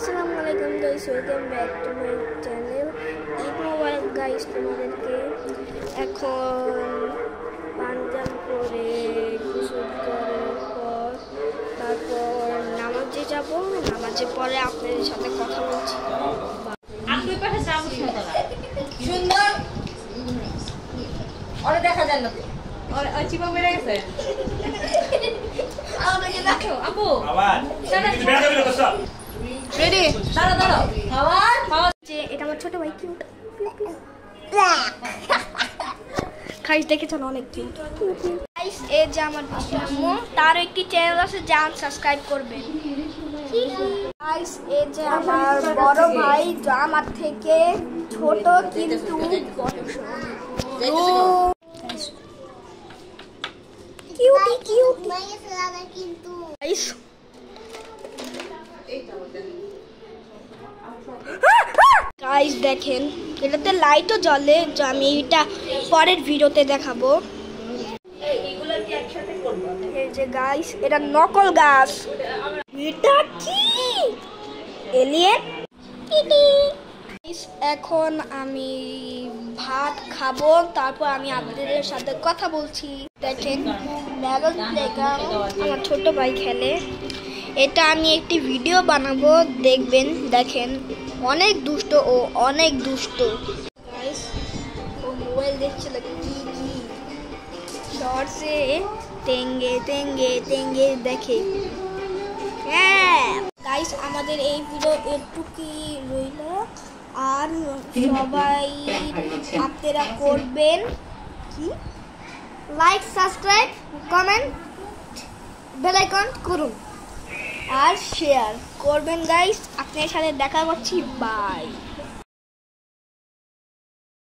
Assalamualaikum guys, welcome back to my channel. Eid Mubarak guys, তোমাদেরকে এখন পাঞ্জাব করে গোসল করার পর তারপর নামাজে যাব। নামাজে পরে আপনাদের সাথে কথা বলছি। আপনি পাশে যাব সুন্দর ওরে দেখা যায় না ওরে চিপা মেরে গেছে আমাকে দেখো আপু আবার তুমি বেড়া যাবে না সব রেডি দাঁড়াও খাওয়া যে এটা আমার ছোট ভাই কিউট গাইস দেখেছেন অনেক কিউট গাইস এই যে আমার আম্মু তার একটি চ্যানেল আছে যান সাবস্ক্রাইব করবেন গাইস এই যে আমার বড় ভাই যা আমার থেকে ছোট কিন্তু কিউটি কিউটি গাইস গাইস দেখেন এটাতে লাইটও জ্বলে, যে আমি এটা পরের ভিডিওতে দেখাবো। এই যে গাইস এটা নকল গাছ, এটা কি এলিয়েন। এখন আমি ভাত খাবো, তারপর আমি আপনাদের সাথে কথা বলছি। দেখেন আমার ছোট ভাই খেলে, এটা আমি একটি ভিডিও বানাবো দেখবেন। দেখেন অনেক দুষ্ট, ও অনেক দুষ্ট। ও মোবাইল দেখছিল কি শর্টসে তেঙ্গে তেঙ্গে তেঙ্গে দেখে। হ্যাঁ গাইস আমাদের এই ভিডিও একটুকুই রইল, আর সবাই আপনারা করবেন কি like subscribe comment bell icon করুন আর শেয়ার করবেন গাইস। আপনাদের সাথে দেখা করছি, বাই।